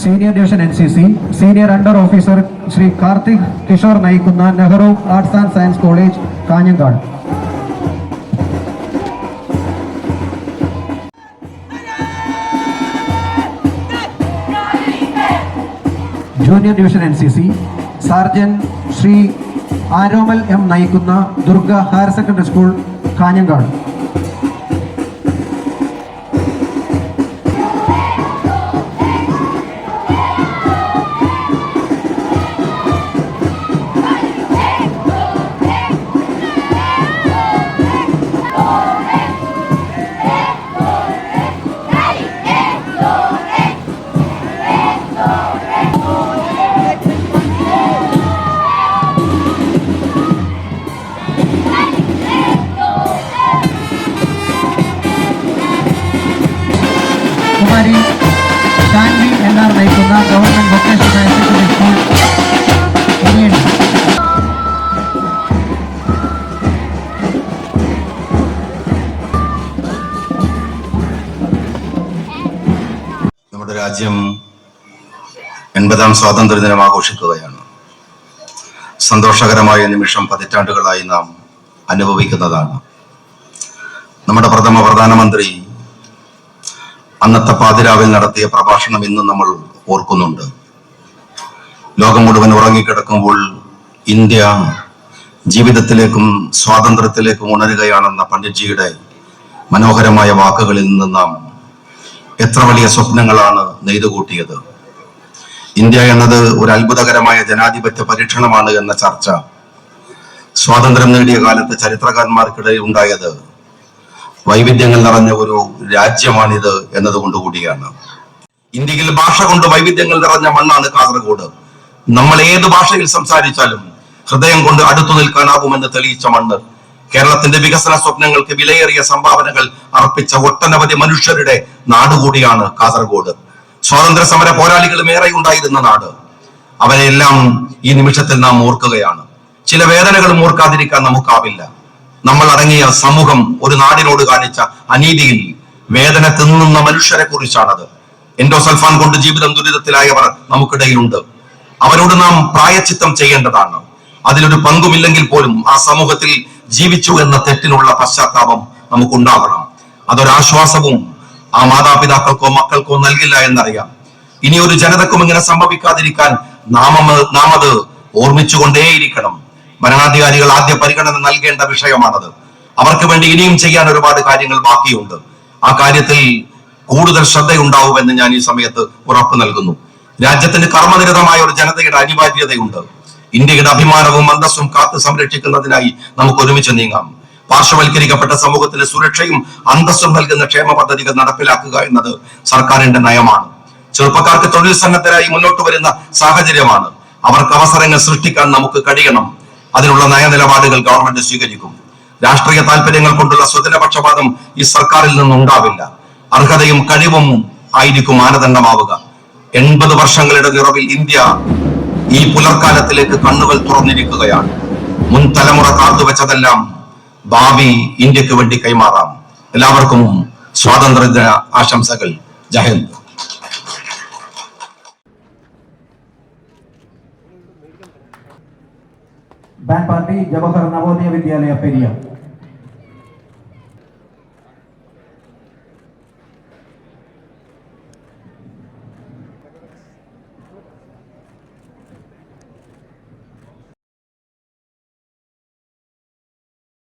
Senior division NCC senior under officer Shri Karthik Kishore നയിക്കുന്ന Nehru arts and science college Kanhangad. Junior division NCC sergeant Shri Aromal M നയിക്കുന്ന Durga higher secondary school Kanhangad. കുമാരി Shanvi NR നയിക്കുന്ന government vocational higher secondary school Iriyanni. നമ്മുടെ രാജ്യം 80ാം സ്വാതന്ത്ര്യദിനം ആഘോഷിക്കുകയാണ്. സന്തോഷകരമായ നിമിഷം പതിറ്റാണ്ടുകളായി നാം അനുഭവിക്കുന്നതാണ്. നമ്മുടെ പ്രധാനമന്ത്രി അന്നത്തെ പാതിരാവിൽ നടത്തിയ പ്രഭാഷണം ഇന്നും നമ്മൾ ഓർക്കുന്നുണ്ട്. ലോകം മുഴുവൻ ഉറങ്ങിക്കിടക്കുമ്പോൾ ഇന്ത്യ ജീവിതത്തിലേക്കും സ്വാതന്ത്ര്യത്തിലേക്കും ഉണരുകയാണെന്ന പണ്ഡിറ്റ്ജിയുടെ മനോഹരമായ വാക്കുകളിൽ നിന്ന് നാം എത്ര വലിയ സ്വപ്നങ്ങളാണ് നെയ്തുകൂട്ടിയത്. ഇന്ത്യ എന്നത് ഒരു അത്ഭുതകരമായ ജനാധിപത്യ പരീക്ഷണമാണ് എന്ന ചർച്ച സ്വാതന്ത്ര്യം നേടിയ കാലത്ത് ചരിത്രകാരന്മാർക്കിടയിൽ ഉണ്ടായത് വൈവിധ്യങ്ങൾ നിറഞ്ഞ ഒരു രാജ്യമാണിത് എന്നതുകൊണ്ടുകൂടിയാണ്. ഇന്ത്യയിൽ ഭാഷ കൊണ്ട് വൈവിധ്യങ്ങൾ നിറഞ്ഞ മണ്ണാണ് കാസർഗോഡ്. നമ്മൾ ഏത് ഭാഷയിൽ സംസാരിച്ചാലും ഹൃദയം കൊണ്ട് അടുത്തു നിൽക്കാനാകുമെന്ന് തെളിയിച്ച മണ്ണ്. കേരളത്തിന്റെ വികസന സ്വപ്നങ്ങൾക്ക് വിലയേറിയ സംഭാവനകൾ അർപ്പിച്ച ഒട്ടനവധി മനുഷ്യരുടെ നാടുകൂടിയാണ് കാസർഗോഡ്. സ്വാതന്ത്ര്യ സമര പോരാളികളും ഏറെ ഉണ്ടായിരുന്ന നാട്. അവരെല്ലാം ഈ നിമിഷത്തിൽ നാം ഓർക്കുകയാണ്. ചില വേദനകളും ഓർക്കാതിരിക്കാൻ നമുക്കാവില്ല. നമ്മൾ അടങ്ങിയ സമൂഹം ഒരു നാടിനോട് കാണിച്ച അനീതിയിൽ വേദന തിന്നുന്ന മനുഷ്യരെ കുറിച്ചാണത്. എൻഡോസൾഫാൻ കൊണ്ട് ജീവിതം ദുരിതത്തിലായവർ നമുക്കിടയിലുണ്ട്. അവരോട് നാം പ്രായച്ചിത്തം ചെയ്യേണ്ടതാണ്. അതിലൊരു പങ്കുമില്ലെങ്കിൽ പോലും ആ സമൂഹത്തിൽ ജീവിച്ചു എന്ന തെറ്റിനുള്ള പശ്ചാത്താപം നമുക്കുണ്ടാകണം. അതൊരാശ്വാസവും ആ മാതാപിതാക്കൾക്കോ മക്കൾക്കോ നൽകില്ല എന്നറിയാം. ഇനി ഒരു ജനതക്കും ഇങ്ങനെ സംഭവിക്കാതിരിക്കാൻ നാം അത് ഓർമ്മിച്ചുകൊണ്ടേയിരിക്കണം. ഭരണാധികാരികൾ ആദ്യ പരിഗണന നൽകേണ്ട വിഷയമാണത്. അവർക്ക് വേണ്ടി ഇനിയും ചെയ്യാൻ ഒരുപാട് കാര്യങ്ങൾ ബാക്കിയുണ്ട്. ആ കാര്യത്തിൽ കൂടുതൽ ശ്രദ്ധയുണ്ടാവുമെന്ന് ഞാൻ ഈ സമയത്ത് ഉറപ്പ് നൽകുന്നു. രാജ്യത്തിന് കർമ്മനിരതമായ ഒരു ജനതയുടെ അനിവാര്യതയുണ്ട്. ഇന്ത്യയുടെ അഭിമാനവും അന്തസ്സും കാത്തു സംരക്ഷിക്കുന്നതിനായി നമുക്ക് ഒരുമിച്ച് നീങ്ങാം. പാർശ്വവൽക്കരിക്കപ്പെട്ട സമൂഹത്തിന് സുരക്ഷയും അന്തസ്സും നൽകുന്ന ക്ഷേമ പദ്ധതികൾ നടപ്പിലാക്കുക എന്നത് സർക്കാരിന്റെ നയമാണ്. ചെറുപ്പക്കാർക്ക് തൊഴിൽ സന്നദ്ധരായി മുന്നോട്ട് വരുന്ന സാഹചര്യമാണ്. അവർക്ക് അവസരങ്ങൾ സൃഷ്ടിക്കാൻ നമുക്ക് കഴിയണം. അതിനുള്ള നയനിലപാടുകൾ ഗവൺമെന്റ് സ്വീകരിക്കും. രാഷ്ട്രീയ താല്പര്യങ്ങൾ കൊണ്ടുള്ള സ്വജനപക്ഷപാതം ഈ സർക്കാരിൽ നിന്നുണ്ടാവില്ല. അർഹതയും കഴിവും ആയിരിക്കും മാനദണ്ഡമാവുക. 80 വർഷങ്ങളുടെ നിറവിൽ ഇന്ത്യ ഈ പുലർക്കാലത്തിലേക്ക് കണ്ണുകൾ തുറന്നിരിക്കുകയാണ്. മുൻ തലമുറ കാത്തുവെച്ചതെല്ലാം ഭാവി ഇന്ത്യക്ക് വേണ്ടി കൈമാറാം. എല്ലാവർക്കും സ്വാതന്ത്ര്യദിന ആശംസകൾ. ജയ് ഹിന്ദ്. ബാൻഡ് പാർട്ടി ജവഹർ നവോദയ വിദ്യാലയ പെരിയ.